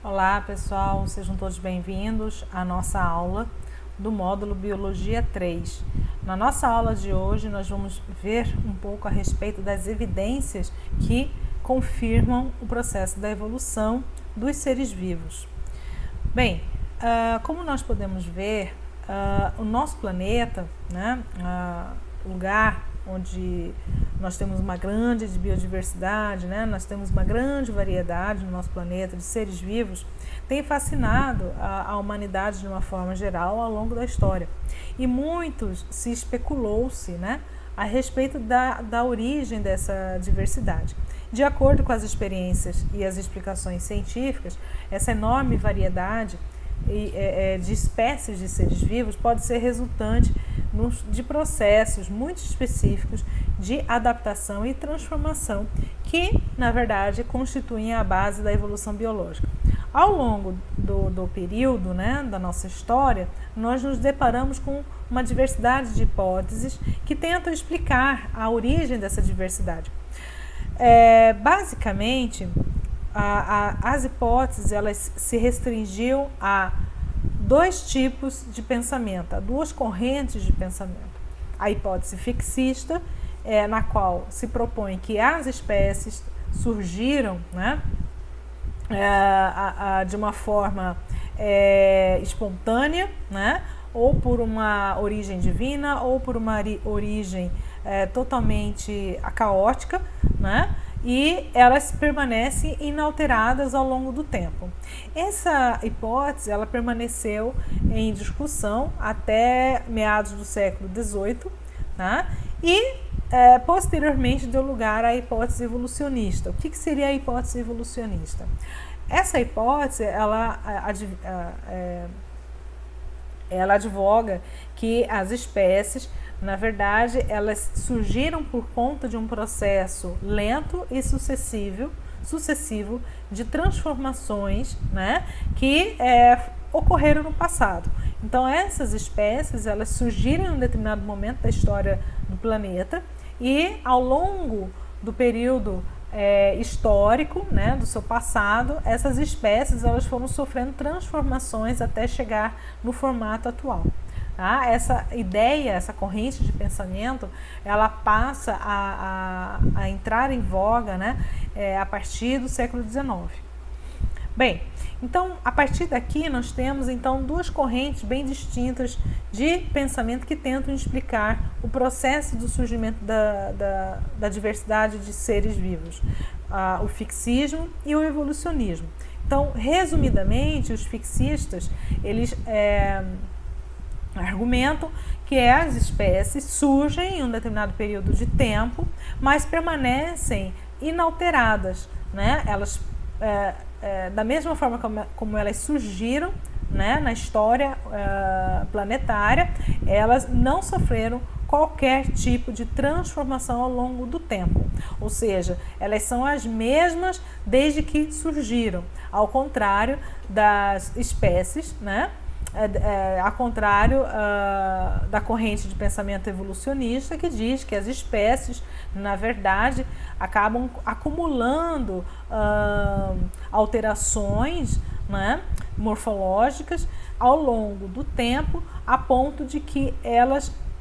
Olá pessoal, sejam todos bem-vindos à nossa aula do módulo Biologia 3. Na nossa aula de hoje nós vamos ver um pouco a respeito das evidências que confirmam o processo da evolução dos seres vivos. Bem, como nós podemos ver, o nosso planeta, lugar onde nós temos uma grande biodiversidade, nós temos uma grande variedade no nosso planeta de seres vivos, tem fascinado a humanidade de uma forma geral ao longo da história. E muitos se especulou-se a respeito da origem dessa diversidade. De acordo com as experiências e as explicações científicas, essa enorme variedade de espécies de seres vivos pode ser resultante de processos muito específicos de adaptação e transformação que, na verdade, constituem a base da evolução biológica. Ao longo do período da nossa história, nós nos deparamos com uma diversidade de hipóteses que tentam explicar a origem dessa diversidade. Basicamente, as hipóteses elas se restringiam a dois tipos de pensamento, a duas correntes de pensamento. A hipótese fixista, na qual se propõe que as espécies surgiram de uma forma espontânea, ou por uma origem divina, ou por uma origem totalmente caótica, e elas permanecem inalteradas ao longo do tempo. Essa hipótese ela permaneceu em discussão até meados do século XVIII, e posteriormente deu lugar à hipótese evolucionista. O que seria a hipótese evolucionista? Essa hipótese ela advoga que as espécies, na verdade, elas surgiram por conta de um processo lento e sucessivo de transformações que ocorreram no passado. Então, essas espécies elas surgiram em um determinado momento da história do planeta e, ao longo do período histórico, do seu passado, essas espécies elas foram sofrendo transformações até chegar no formato atual. Essa ideia, essa corrente de pensamento, ela passa a entrar em voga a partir do século XIX. Bem, então, a partir daqui nós temos então duas correntes bem distintas de pensamento que tentam explicar o processo do surgimento da diversidade de seres vivos, o fixismo e o evolucionismo. Então, resumidamente, os fixistas, eles argumentam que as espécies surgem em um determinado período de tempo, mas permanecem inalteradas, Elas, da mesma forma como elas surgiram, na história planetária, elas não sofreram qualquer tipo de transformação ao longo do tempo, ou seja, elas são as mesmas desde que surgiram, ao contrário das espécies, ao contrário da corrente de pensamento evolucionista que diz que as espécies, na verdade, acabam acumulando alterações morfológicas ao longo do tempo, a ponto de que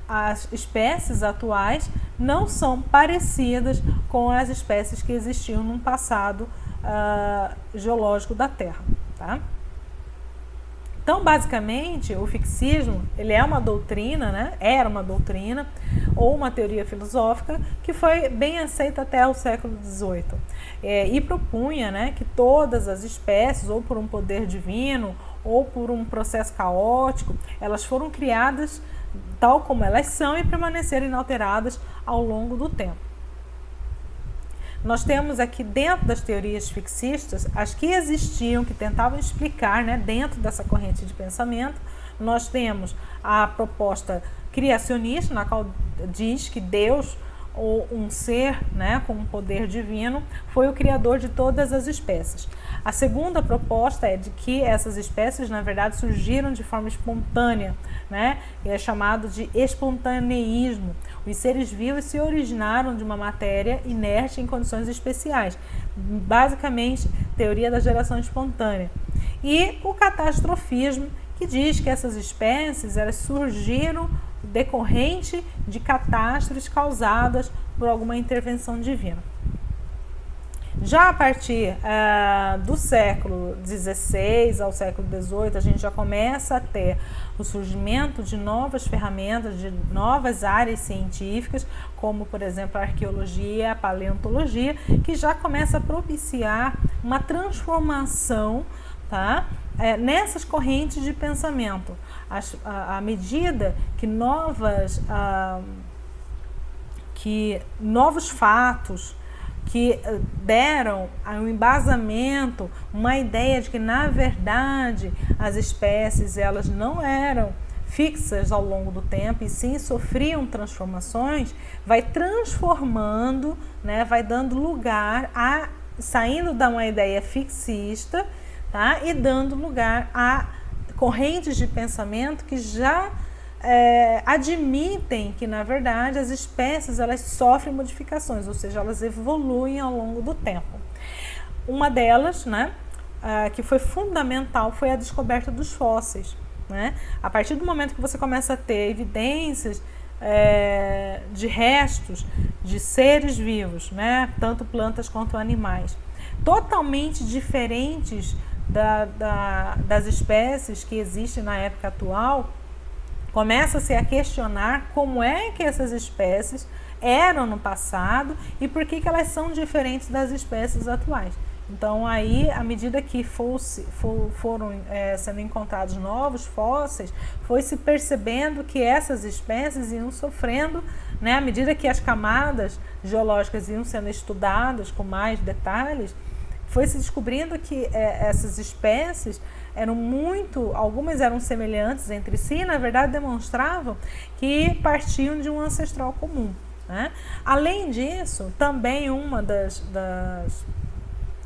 as espécies atuais não são parecidas com as espécies que existiam no passado geológico da Terra, Então, basicamente, o fixismo ele é uma doutrina, era uma doutrina ou uma teoria filosófica que foi bem aceita até o século XVIII e propunha que todas as espécies, ou por um poder divino ou por um processo caótico, elas foram criadas tal como elas são e permaneceram inalteradas ao longo do tempo. Nós temos aqui dentro das teorias fixistas, as que existiam, que tentavam explicar, dentro dessa corrente de pensamento, nós temos a proposta criacionista, na qual diz que Deus, ou um ser com um poder divino, foi o criador de todas as espécies. A segunda proposta é de que essas espécies, na verdade, surgiram de forma espontânea, e é chamado de espontaneísmo. Os seres vivos se originaram de uma matéria inerte em condições especiais. Basicamente, teoria da geração espontânea. E o catastrofismo, que diz que essas espécies elas surgiram decorrente de catástrofes causadas por alguma intervenção divina. Já a partir do século XVI ao século XVIII, a gente já começa a ter o surgimento de novas ferramentas, de novas áreas científicas, como, por exemplo, a arqueologia, a paleontologia, que já começa a propiciar uma transformação, tá? Nessas correntes de pensamento. À medida que novos fatos que deram um embasamento, uma ideia de que, na verdade, as espécies elas não eram fixas ao longo do tempo e sim sofriam transformações, vai transformando, né, vai dando lugar a, saindo de uma ideia fixista, tá, e dando lugar a correntes de pensamento que já admitem que, na verdade, as espécies elas sofrem modificações, ou seja, elas evoluem ao longo do tempo. Uma delas, né, que foi fundamental, foi a descoberta dos fósseis. Né? A partir do momento que você começa a ter evidências de restos de seres vivos, né, tanto plantas quanto animais, totalmente diferentes das espécies que existem na época atual, começa-se a questionar como é que essas espécies eram no passado e por que elas são diferentes das espécies atuais. Então, aí, à medida que foram sendo encontrados novos fósseis, foi se percebendo que essas espécies iam sofrendo, né, à medida que as camadas geológicas iam sendo estudadas com mais detalhes, foi se descobrindo que essas espécies algumas eram semelhantes entre si e, na verdade, demonstravam que partiam de um ancestral comum. Né? Além disso, também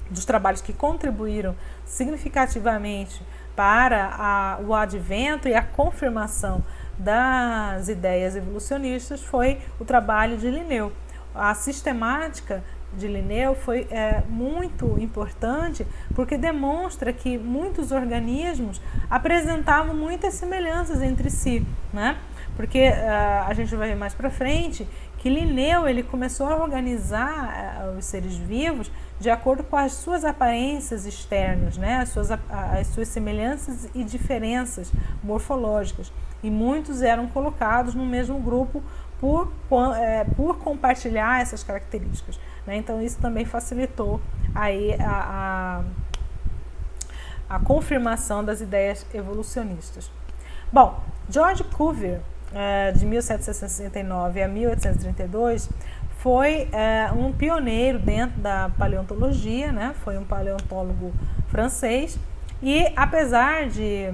dos trabalhos que contribuíram significativamente para o advento e a confirmação das ideias evolucionistas foi o trabalho de Linneu. A sistemática de Linneu foi muito importante porque demonstra que muitos organismos apresentavam muitas semelhanças entre si, né? Porque a gente vai ver mais para frente que Linneu ele começou a organizar os seres vivos de acordo com as suas aparências externas, né? as suas semelhanças e diferenças morfológicas. E muitos eram colocados no mesmo grupo por compartilhar essas características. Né? Então, isso também facilitou aí a confirmação das ideias evolucionistas. Bom, George Cuvier, de 1769 a 1832, foi um pioneiro dentro da paleontologia, né? Foi um paleontólogo francês e, apesar de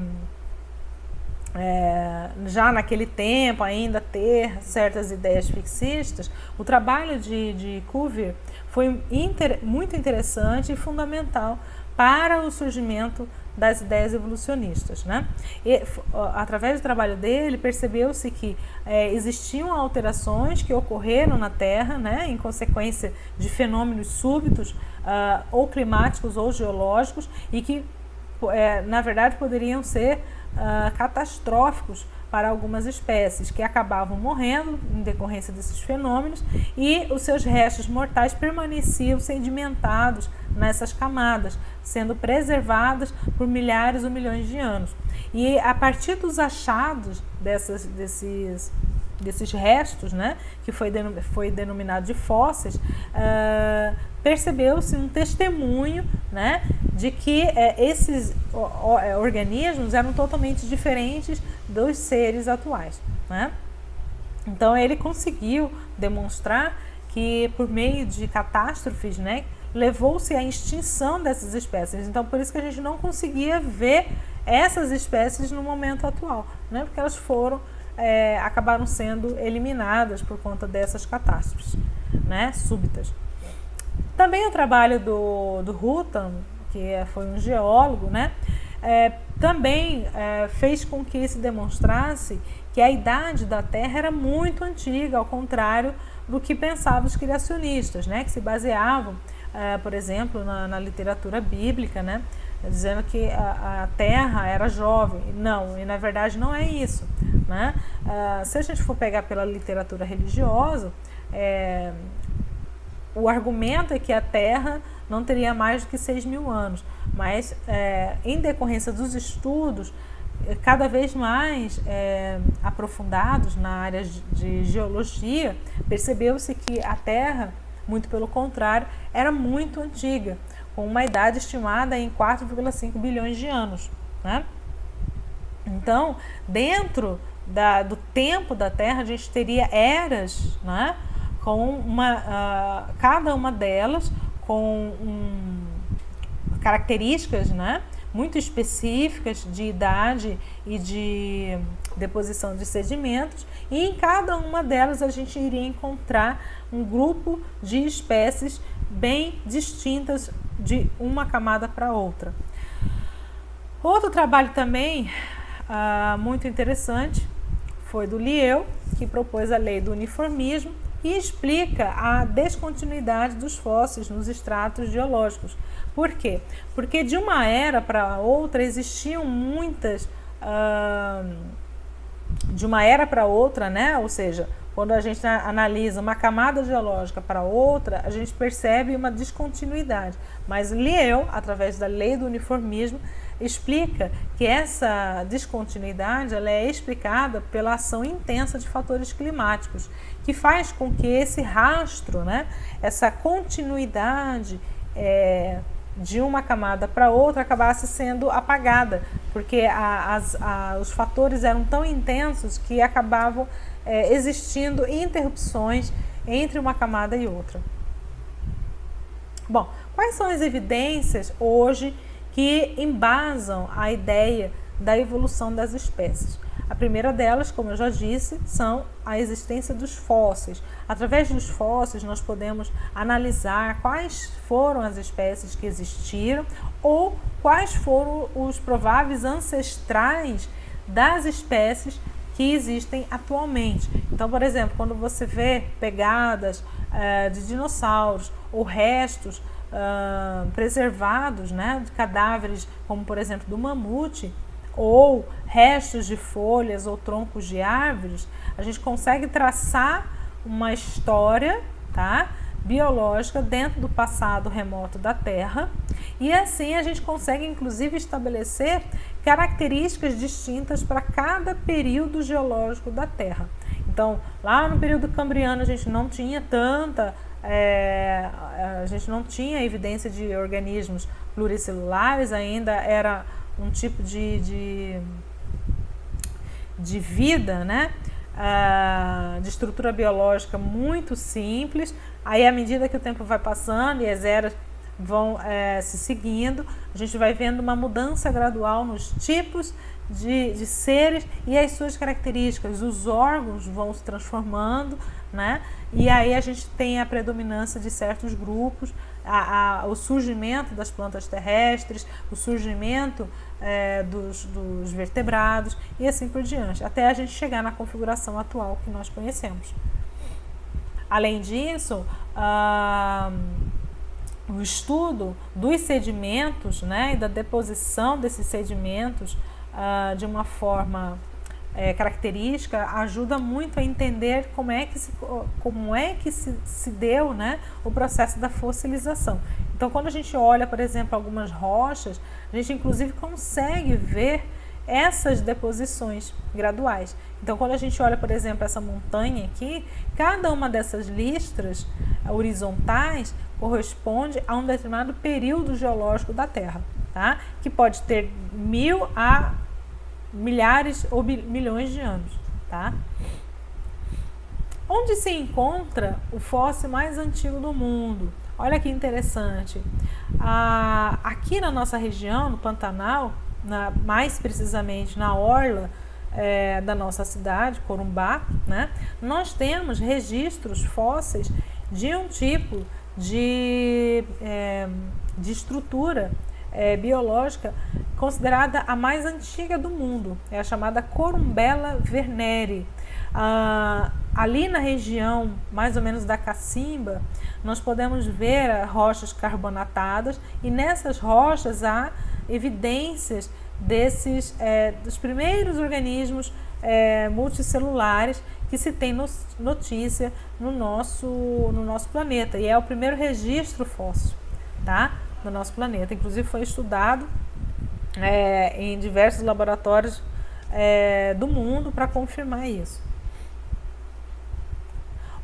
já naquele tempo ainda ter certas ideias fixistas, o trabalho de Cuvier foi muito interessante e fundamental para o surgimento das ideias evolucionistas. Né? E, através do trabalho dele, percebeu-se que existiam alterações que ocorreram na Terra, né, em consequência de fenômenos súbitos, ou climáticos ou geológicos, e que, na verdade, poderiam ser catastróficos para algumas espécies que acabavam morrendo em decorrência desses fenômenos e os seus restos mortais permaneciam sedimentados nessas camadas, sendo preservadas por milhares ou milhões de anos. E a partir dos achados desses restos, né, que foi denominado de fósseis, percebeu-se um testemunho, né, de que esses organismos eram totalmente diferentes dos seres atuais. Né? Então ele conseguiu demonstrar que por meio de catástrofes, né, levou-se à extinção dessas espécies. Então por isso que a gente não conseguia ver essas espécies no momento atual, né, porque elas acabaram sendo eliminadas por conta dessas catástrofes, né, súbitas. Também o trabalho do Houghton, que foi um geólogo, né, também fez com que se demonstrasse que a idade da Terra era muito antiga, ao contrário do que pensavam os criacionistas, né, que se baseavam, por exemplo, na literatura bíblica, né, dizendo que a Terra era jovem. Não, e na verdade não é isso, né? Se a gente for pegar pela literatura religiosa, o argumento é que a Terra não teria mais do que 6.000 anos, mas em decorrência dos estudos cada vez mais aprofundados na área de geologia, percebeu-se que a Terra, muito pelo contrário, era muito antiga, com uma idade estimada em 4,5 bilhões de anos, né? Então, dentro do tempo da Terra, a gente teria eras, né? Com cada uma delas com características, né, muito específicas de idade e de deposição de sedimentos, e em cada uma delas a gente iria encontrar um grupo de espécies bem distintas de uma camada para outra. Outro trabalho também muito interessante foi do Lyell, que propôs a lei do uniformismo e explica a descontinuidade dos fósseis nos estratos geológicos. Por quê? Porque de uma era para outra existiam muitas... de uma era para outra, né? Ou seja, quando a gente analisa uma camada geológica para outra, a gente percebe uma descontinuidade. Mas Lyell, através da lei do uniformismo, explica que essa descontinuidade ela é explicada pela ação intensa de fatores climáticos, que faz com que esse rastro, né, essa continuidade de uma camada para outra acabasse sendo apagada, porque os fatores eram tão intensos que acabavam existindo interrupções entre uma camada e outra. Bom, quais são as evidências hoje que embasam a ideia da evolução das espécies? A primeira delas, como eu já disse, são a existência dos fósseis. Através dos fósseis nós podemos analisar quais foram as espécies que existiram ou quais foram os prováveis ancestrais das espécies que existem atualmente. Então, por exemplo, quando você vê pegadas de dinossauros ou restos preservados, né, de cadáveres, como por exemplo do mamute, ou restos de folhas ou troncos de árvores, a gente consegue traçar uma história, tá, biológica dentro do passado remoto da Terra, e assim a gente consegue inclusive estabelecer características distintas para cada período geológico da Terra. Então, lá no período cambriano a gente não tinha a gente não tinha evidência de organismos pluricelulares, ainda era um tipo de vida, né? De estrutura biológica muito simples. Aí, à medida que o tempo vai passando e as eras vão se seguindo, a gente vai vendo uma mudança gradual nos tipos de seres e as suas características. Os órgãos vão se transformando, né? E aí a gente tem a predominância de certos grupos, o surgimento das plantas terrestres, o surgimento dos vertebrados e assim por diante, até a gente chegar na configuração atual que nós conhecemos. Além disso, o estudo dos sedimentos, né, e da deposição desses sedimentos de uma forma característica ajuda muito a entender como é que se deu, né, o processo da fossilização. Então, quando a gente olha, por exemplo, algumas rochas, a gente inclusive consegue ver essas deposições graduais. Então, quando a gente olha, por exemplo, essa montanha aqui, cada uma dessas listras horizontais corresponde a um determinado período geológico da Terra, tá? Que pode ter 1000 a milhares ou milhões de anos, tá? Onde se encontra o fóssil mais antigo do mundo? Olha que interessante. Aqui na nossa região, no Pantanal, mais precisamente na orla da nossa cidade, Corumbá, né, nós temos registros fósseis de um tipo de estrutura biológica considerada a mais antiga do mundo, é a chamada Corumbella verneri. Ali na região, mais ou menos da Cacimba, nós podemos ver rochas carbonatadas e nessas rochas há evidências dos primeiros organismos multicelulares que se tem notícia no nosso planeta, e é o primeiro registro fóssil, tá? No nosso planeta. Inclusive foi estudado em diversos laboratórios do mundo para confirmar isso.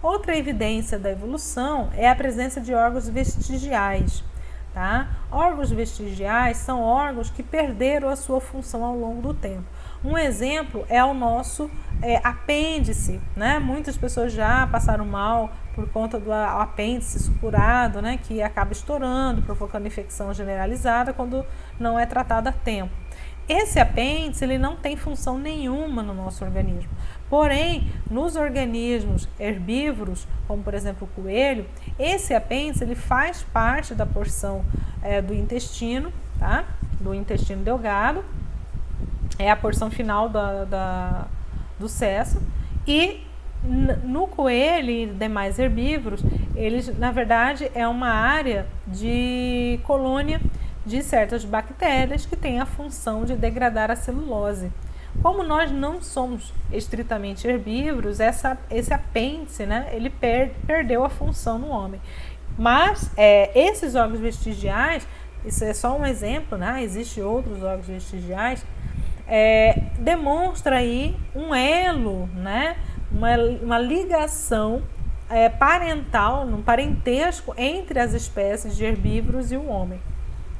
Outra evidência da evolução é a presença de órgãos vestigiais. Tá? Órgãos vestigiais são órgãos que perderam a sua função ao longo do tempo. Um exemplo é o nosso apêndice, né? Muitas pessoas já passaram mal por conta do apêndice supurado, né? Que acaba estourando, provocando infecção generalizada quando não é tratado a tempo. Esse apêndice ele não tem função nenhuma no nosso organismo. Porém, nos organismos herbívoros, como por exemplo o coelho, esse apêndice ele faz parte da porção do intestino, tá? Do intestino delgado, é a porção final do cesto, e no coelho e demais herbívoros, eles na verdade é uma área de colônia de certas bactérias que tem a função de degradar a celulose. Como nós não somos estritamente herbívoros, esse apêndice, né, ele perdeu a função no homem. Mas esses órgãos vestigiais, isso é só um exemplo, né, existem outros órgãos vestigiais, demonstra aí um elo, né, uma ligação parental, um parentesco entre as espécies de herbívoros e o homem.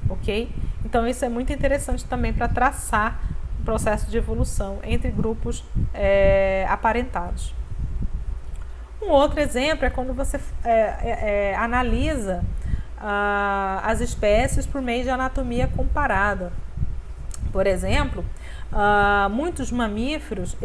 Ok? Então isso é muito interessante também para traçar o processo de evolução entre grupos aparentados. Um outro exemplo é quando você analisa as espécies por meio de anatomia comparada. Por exemplo, muitos mamíferos,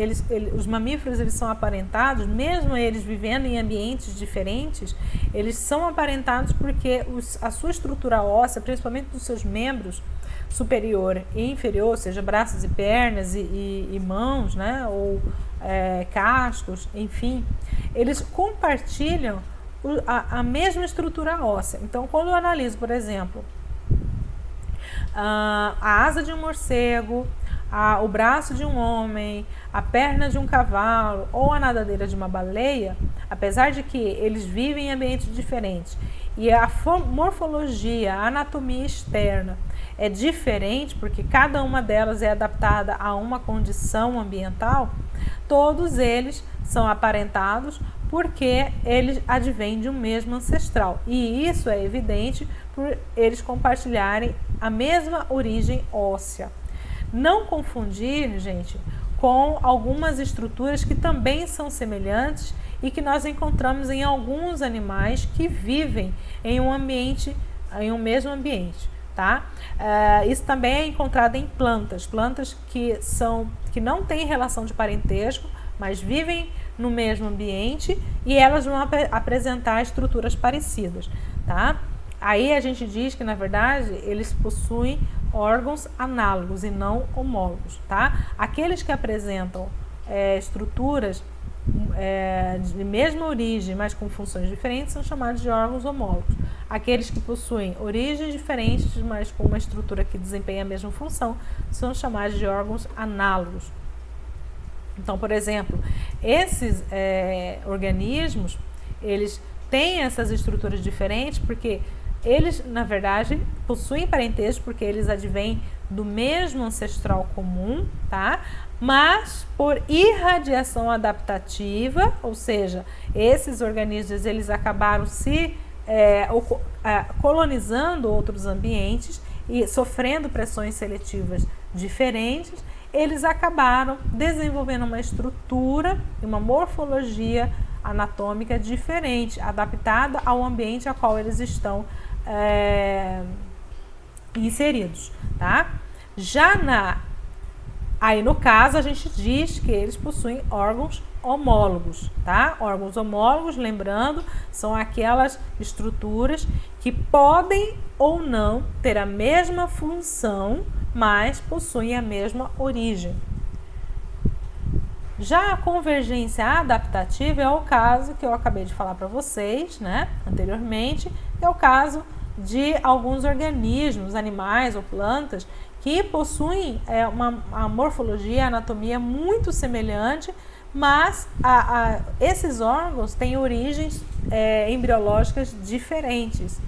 os mamíferos eles são aparentados, mesmo eles vivendo em ambientes diferentes, eles são aparentados porque a sua estrutura óssea, principalmente dos seus membros superior e inferior, ou seja, braços e pernas e mãos, né, ou cascos, enfim, eles compartilham a mesma estrutura óssea. Então, quando eu analiso, por exemplo, a asa de um morcego, o braço de um homem, a perna de um cavalo ou a nadadeira de uma baleia, apesar de que eles vivem em ambientes diferentes e a morfologia, a anatomia externa é diferente, porque cada uma delas é adaptada a uma condição ambiental, todos eles são aparentados porque eles advêm de um mesmo ancestral. E isso é evidente por eles compartilharem a mesma origem óssea. Não confundir, gente, com algumas estruturas que também são semelhantes e que nós encontramos em alguns animais que vivem em um mesmo ambiente, tá? Isso também é encontrado em plantas que não têm relação de parentesco, mas vivem no mesmo ambiente e elas vão apresentar estruturas parecidas, tá? Aí a gente diz que, na verdade, eles possuem órgãos análogos e não homólogos, tá? Aqueles que apresentam estruturas de mesma origem, mas com funções diferentes, são chamados de órgãos homólogos. Aqueles que possuem origens diferentes, mas com uma estrutura que desempenha a mesma função, são chamados de órgãos análogos. Então, por exemplo, esses organismos, eles têm essas estruturas diferentes porque eles, na verdade, possuem parentesco porque eles advêm do mesmo ancestral comum, tá? Mas por irradiação adaptativa, ou seja, esses organismos eles acabaram colonizando outros ambientes e sofrendo pressões seletivas diferentes, eles acabaram desenvolvendo uma estrutura e uma morfologia anatômica diferente, adaptada ao ambiente a qual eles estão inseridos, tá? Aí no caso a gente diz que eles possuem órgãos homólogos, tá? Órgãos homólogos, lembrando, são aquelas estruturas que podem ou não ter a mesma função, mas possuem a mesma origem. Já a convergência adaptativa é o caso que eu acabei de falar para vocês, né, anteriormente, é o caso de alguns organismos, animais ou plantas, que possuem uma morfologia, anatomia muito semelhante, mas esses órgãos têm origens embriológicas diferentes,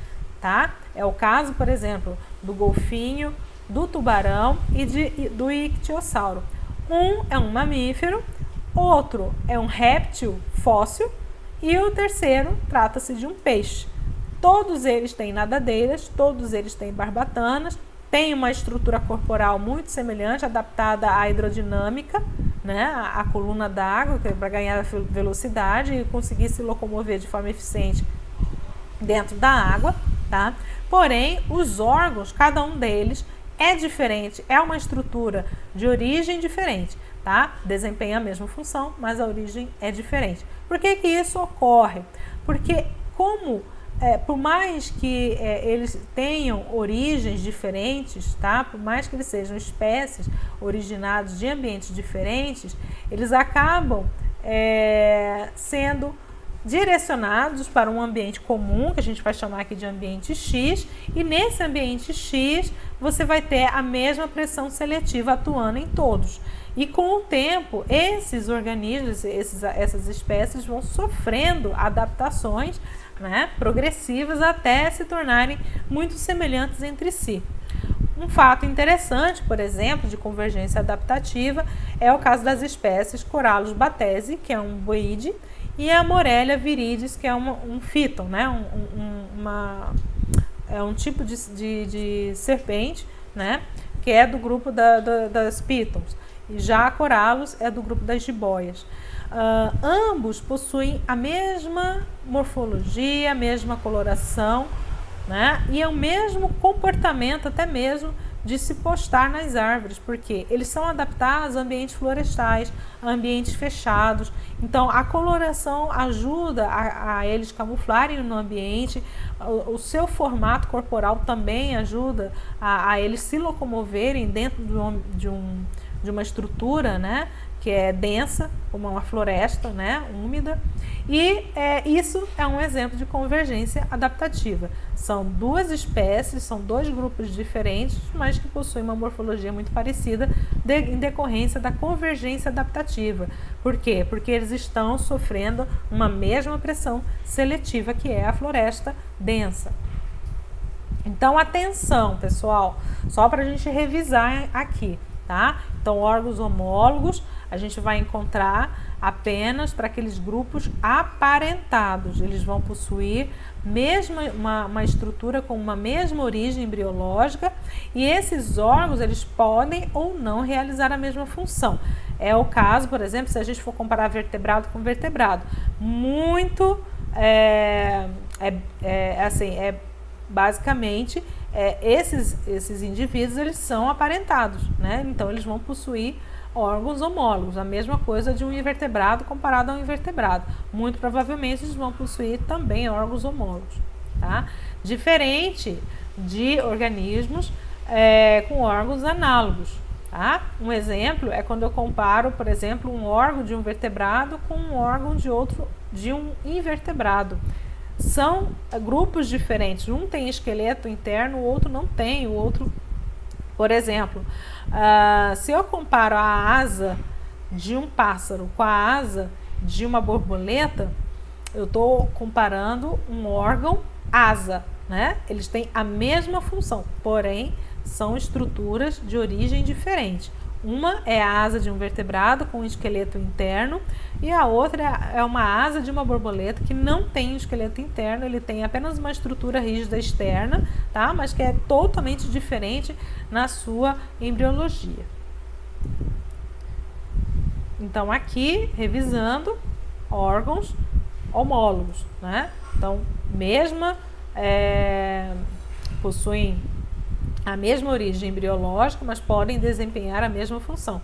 tá? É o caso, por exemplo, do golfinho, do tubarão e do ictiossauro. Um é um mamífero, outro é um réptil fóssil e o terceiro trata-se de um peixe. Todos eles têm nadadeiras, todos eles têm barbatanas, têm uma estrutura corporal muito semelhante, adaptada à hidrodinâmica, né, a coluna d'água, para ganhar velocidade e conseguir se locomover de forma eficiente dentro da água, tá? Porém, os órgãos, cada um deles é diferente, é uma estrutura de origem diferente, tá? Desempenha a mesma função, mas a origem é diferente. Por que que isso ocorre? Porque por mais que eles tenham origens diferentes, tá? Por mais que eles sejam espécies originadas de ambientes diferentes, eles acabam sendo direcionados para um ambiente comum, que a gente vai chamar aqui de ambiente X, e nesse ambiente X você vai ter a mesma pressão seletiva atuando em todos. E com o tempo, esses organismos, essas espécies vão sofrendo adaptações, né, progressivas até se tornarem muito semelhantes entre si. Um fato interessante, por exemplo, de convergência adaptativa é o caso das espécies Corallus battesi, que é um boide, e a Morelia viridis, que é um fíton, né, um tipo de serpente, né, que é do grupo das pitons. E já a Corallus é do grupo das jiboias. Ambos possuem a mesma morfologia, a mesma coloração, né? E é o mesmo comportamento até mesmo de se postar nas árvores, porque eles são adaptados a ambientes florestais, a ambientes fechados. Então a coloração ajuda a eles camuflarem no ambiente, o seu formato corporal também ajuda a eles se locomoverem dentro de uma estrutura, né, que é densa, como uma floresta, né, úmida, e isso é um exemplo de convergência adaptativa. São duas espécies, são dois grupos diferentes, mas que possuem uma morfologia muito parecida em decorrência da convergência adaptativa. Por quê? Porque eles estão sofrendo uma mesma pressão seletiva, que é a floresta densa. Então, atenção, pessoal, só para a gente revisar aqui, tá? Então, órgãos homólogos a gente vai encontrar apenas para aqueles grupos aparentados. Eles vão possuir uma estrutura com uma mesma origem embriológica, e esses órgãos eles podem ou não realizar a mesma função. É o caso, por exemplo, se a gente for comparar vertebrado com vertebrado. Basicamente, esses indivíduos eles são aparentados, né? Então eles vão possuir órgãos homólogos, a mesma coisa de um invertebrado comparado a um invertebrado. Muito provavelmente eles vão possuir também órgãos homólogos, tá? Diferente de organismos com órgãos análogos, tá? Um exemplo é quando eu comparo, por exemplo, um órgão de um vertebrado com um órgão de um invertebrado. São grupos diferentes, um tem esqueleto interno, o outro não tem, o outro... Por exemplo, se eu comparo a asa de um pássaro com a asa de uma borboleta, eu estou comparando um órgão asa, né? Eles têm a mesma função, porém são estruturas de origem diferente. Uma é a asa de um vertebrado com um esqueleto interno, e a outra é uma asa de uma borboleta que não tem um esqueleto interno, ele tem apenas uma estrutura rígida externa, tá? Mas que é totalmente diferente na sua embriologia. Então, aqui, revisando, órgãos homólogos, né? Então, possuem a mesma origem embriológica, mas podem desempenhar a mesma função.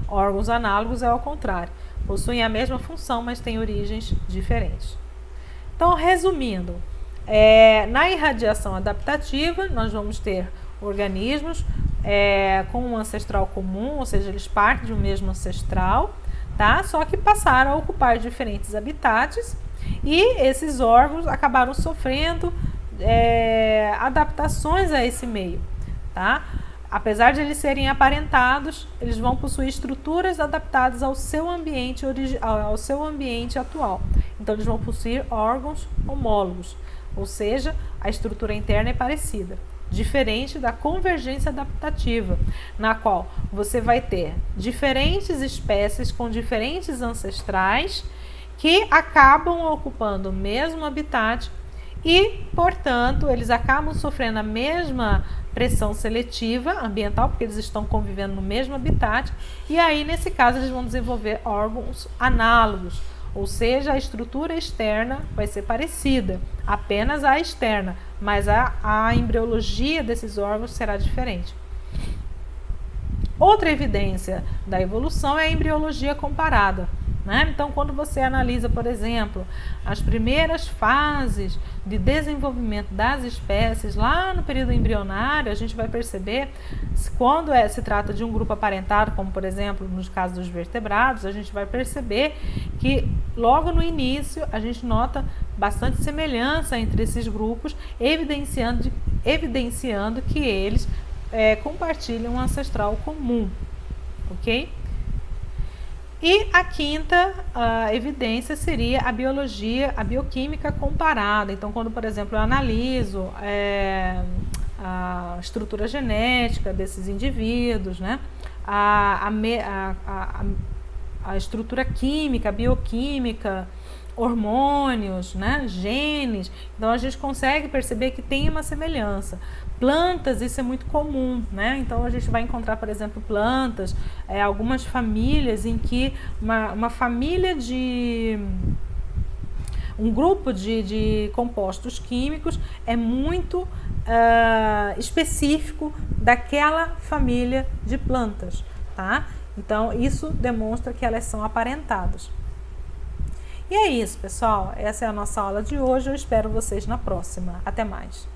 Órgãos análogos é ao contrário. Possuem a mesma função, mas têm origens diferentes. Então, resumindo, na irradiação adaptativa, nós vamos ter organismos com um ancestral comum, ou seja, eles partem de um mesmo ancestral, tá? Só que passaram a ocupar diferentes habitats, e esses órgãos acabaram sofrendo adaptações a esse meio, tá? Apesar de eles serem aparentados, eles vão possuir estruturas adaptadas ao seu ambiente atual. Então, eles vão possuir órgãos homólogos, ou seja, a estrutura interna é parecida, diferente da convergência adaptativa, na qual você vai ter diferentes espécies com diferentes ancestrais que acabam ocupando o mesmo habitat e, portanto, eles acabam sofrendo a mesma pressão seletiva ambiental, porque eles estão convivendo no mesmo habitat, e aí, nesse caso, eles vão desenvolver órgãos análogos, ou seja, a estrutura externa vai ser parecida, apenas a externa, mas a embriologia desses órgãos será diferente. Outra evidência da evolução é a embriologia comparada. Então, quando você analisa, por exemplo, as primeiras fases de desenvolvimento das espécies lá no período embrionário, a gente vai perceber, quando se trata de um grupo aparentado, como por exemplo nos casos dos vertebrados, a gente vai perceber que logo no início a gente nota bastante semelhança entre esses grupos, evidenciando que eles compartilham um ancestral comum, ok? E a quinta evidência seria a bioquímica comparada. Então, quando, por exemplo, eu analiso a estrutura genética desses indivíduos, né? A estrutura química, a bioquímica, hormônios, né? Genes, então a gente consegue perceber que tem uma semelhança. Plantas, isso é muito comum, né? Então a gente vai encontrar, por exemplo, plantas, algumas famílias em que uma família um grupo de compostos químicos é muito específico daquela família de plantas, tá? Então isso demonstra que elas são aparentadas. E é isso, pessoal. Essa é a nossa aula de hoje. Eu espero vocês na próxima. Até mais.